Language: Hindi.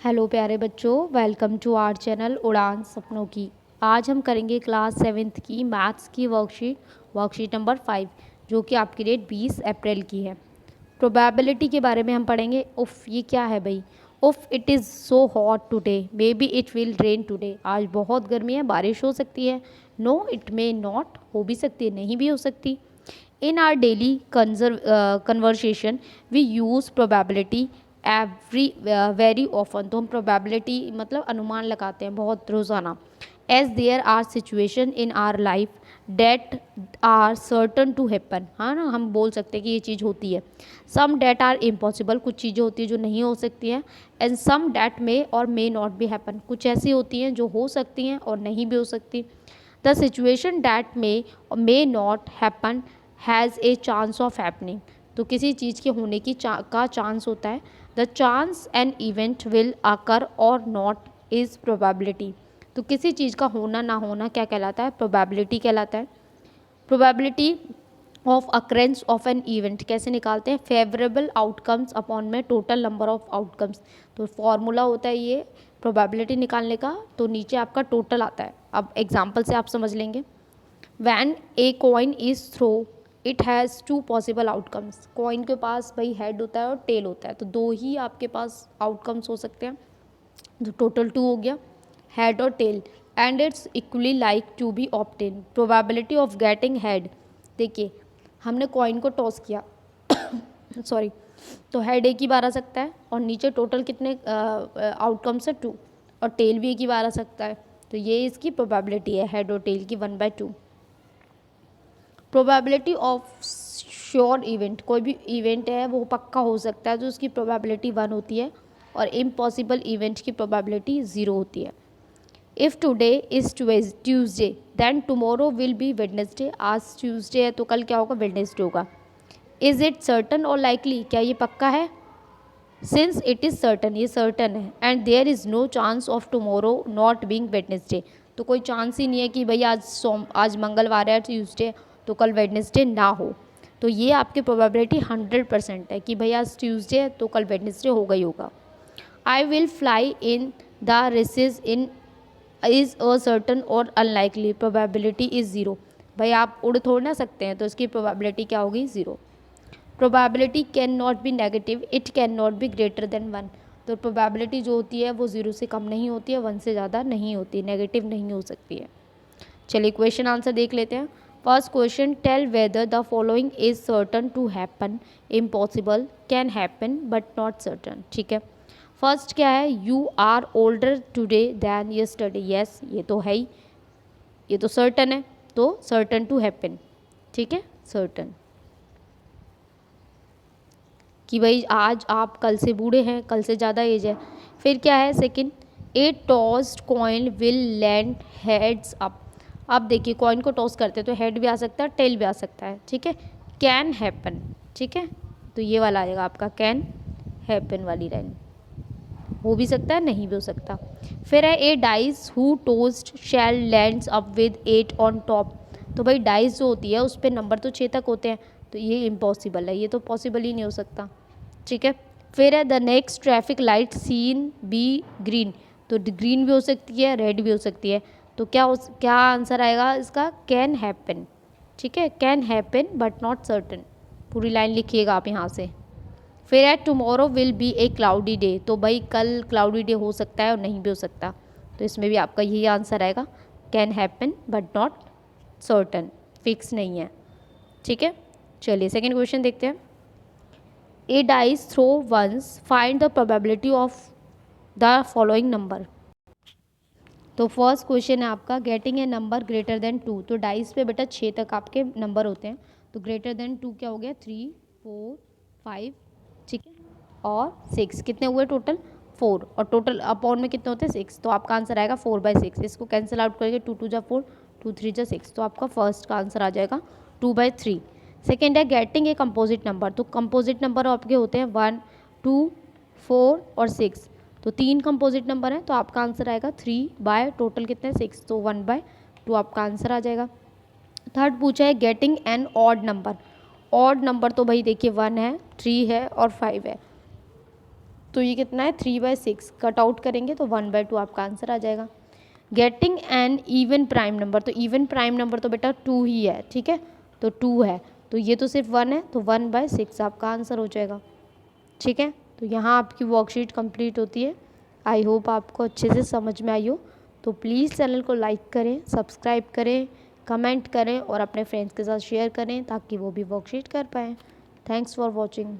हेलो प्यारे बच्चों, वेलकम टू आवर चैनल उड़ान सपनों की। आज हम करेंगे क्लास 7th की मैथ्स की वर्कशीट नंबर 5, जो कि आपकी डेट 20 अप्रैल की है। प्रोबेबिलिटी के बारे में हम पढ़ेंगे। उफ़, ये क्या है भाई? उफ़, it is so hot today, may be it will rain today. आज बहुत गर्मी है, बारिश हो सकती है। नो, इट मे नॉट, हो भी सकती है, नहीं भी हो सकती। In our daily conversation we use probability very often. तो हम प्रोबेबिलिटी मतलब अनुमान लगाते हैं बहुत रोज़ाना। As there are situation in our life that are certain to happen. हाँ ना, हम बोल सकते हैं कि ये चीज़ होती है। सम डेट आर इम्पॉसिबल, कुछ चीज़ें होती हैं जो नहीं हो सकती हैं। एंड सम डेट मे और मे नॉट बी हैपन, कुछ ऐसी होती हैं जो हो सकती हैं और नहीं भी हो सकती। The situation that may not happen has a chance of happening. तो किसी चीज़ के होने की का चांस होता है। The chance an event will occur और नॉट इज़ प्रोबेबिलिटी। तो किसी चीज़ का होना ना होना क्या कहलाता है? प्रोबेबिलिटी कहलाता है। Probability of occurrence of an event कैसे निकालते हैं? फेवरेबल आउटकम्स अपॉन में टोटल नंबर ऑफ आउटकम्स। तो फॉर्मूला होता है ये प्रोबेबिलिटी निकालने का, तो नीचे आपका टोटल आता है। अब एग्जाम्पल से आप समझ लेंगे। When a coin is throw it has two possible outcomes. Coin के पास भाई हेड होता है और टेल होता है, तो दो ही आपके पास आउटकम्स हो सकते हैं। तो टोटल 2 हो गया, हेड और tail. And it's equally like to be obtain. Probability of getting head, देखिए हमने कॉइन को टॉस किया सॉरी, तो हेड एक ही बार आ सकता है और नीचे टोटल कितने आउटकम्स है? 2, और टेल भी एक ही बार आ सकता है। तो ये इसकी प्रोबेबिलिटी है हेड और टेल की 1/2। प्रोबेबिलिटी ऑफ श्योर इवेंट, कोई भी इवेंट है वो पक्का हो सकता है, तो उसकी प्रोबेबिलिटी 1 होती है और इम्पॉसिबल इवेंट की प्रोबेबिलिटी 0 होती है। If today is Tuesday then tomorrow will be Wednesday. आज ट्यूसडे है तो कल क्या होगा? वेडनेसडे होगा। Is it certain or likely, क्या ये पक्का है? सिंस इट इज़ सर्टन, ये सर्टन है। And there is no chance of tomorrow not being Wednesday, तो कोई चांस ही नहीं है कि भाई आज मंगलवार है, ट्यूसडे तो कल वेडनेसडे ना हो। तो ये आपकी प्रोबेबिलिटी 100% है कि भाई आज ट्यूसडे है तो कल वेडनेसडे होगा ही होगा। I will fly in the races in is a certain or unlikely, probability is 0। भाई आप उड़ थोड़ ना सकते हैं, तो इसकी प्रोबेबिलिटी क्या होगी? 0। Probability can not be negative, it can not be greater than 1। तो प्रोबेबिलिटी जो होती है वो 0 से कम नहीं होती है, 1 से ज़्यादा नहीं होती, नेगेटिव नहीं हो सकती है। चलिए क्वेश्चन आंसर देख लेते हैं। First question, tell whether the following is certain to happen, impossible, can happen but not certain. ठीक है, फर्स्ट क्या है? You are older today than yesterday. Yes, ये तो है ही, ये तो सर्टन है, तो सर्टन टू हैपन। ठीक है, सर्टन कि भाई आज आप कल से बूढ़े हैं, कल से ज़्यादा एज है। फिर क्या है second? A tossed coin will land heads up. अब देखिए कॉइन को टॉस करते हैं तो हेड भी आ सकता है, टेल भी आ सकता है। ठीक है, कैन हैपन। ठीक है, तो ये वाला आएगा आपका कैन हैपन वाली लाइन, हो भी सकता है, नहीं भी हो सकता। फिर है a dice who tossed shall lands up with 8 on top. तो भाई डाइस जो होती है उस पर नंबर तो 6 तक होते हैं, तो ये इम्पॉसिबल है, ये तो पॉसिबल ही नहीं हो सकता। ठीक है, फिर है the next traffic light seen be green. तो ग्रीन भी हो सकती है, रेड भी हो सकती है। तो क्या आंसर आएगा इसका? Can happen. ठीक है, can happen but not certain, पूरी लाइन लिखिएगा आप यहाँ से। फिर है tomorrow will B A cloudy day. तो भाई कल क्लाउडी डे हो सकता है और नहीं भी हो सकता, तो इसमें भी आपका यही आंसर आएगा, can happen but not certain, fix नहीं है। ठीक है, चलिए सेकेंड क्वेश्चन देखते हैं। A dice throw once, find the probability of the following number. तो फर्स्ट क्वेश्चन है आपका, getting a number greater than 2। तो डाइस पे बेटा 6 तक आपके नंबर होते हैं, तो ग्रेटर देन 2 क्या हो गया? 3, 4, 5, ठीक है, और 6। कितने हुए टोटल? 4, और टोटल अपॉन में कितने होते हैं? 6। तो आपका आंसर आएगा 4/6। इसको कैंसिल आउट करेंगे, 2 2 जा 4, 2 3 जा 6, तो आपका फर्स्ट का आंसर आ जाएगा 2/3। सेकेंड है गेटिंग ए कंपोजिट नंबर। तो कंपोजिट नंबर आपके होते हैं 1, 2, 4 और 6। तो 3 कंपोजिट नंबर हैं, तो आपका आंसर आएगा 3 बाय टोटल कितने? 6, तो 1/2 आपका आंसर आ जाएगा। थर्ड पूछा है getting an odd number. Odd number तो भाई देखिए 1 है, 3 है और 5 है। तो ये कितना है 3/6, कट आउट करेंगे तो 1/2 आपका आंसर आ जाएगा। Getting an even prime number, तो इवन प्राइम नंबर तो बेटा 2 ही है, ठीक है, तो 2 है, तो ये तो सिर्फ 1 है, तो 1/6 आपका आंसर हो जाएगा। ठीक है, तो यहाँ आपकी वर्कशीट कंप्लीट होती है। आई होप आपको अच्छे से समझ में आई हो। तो प्लीज़ चैनल को लाइक करें, सब्सक्राइब करें, कमेंट करें और अपने फ्रेंड्स के साथ शेयर करें ताकि वो भी वर्कशीट कर पाएँ। Thanks for watching.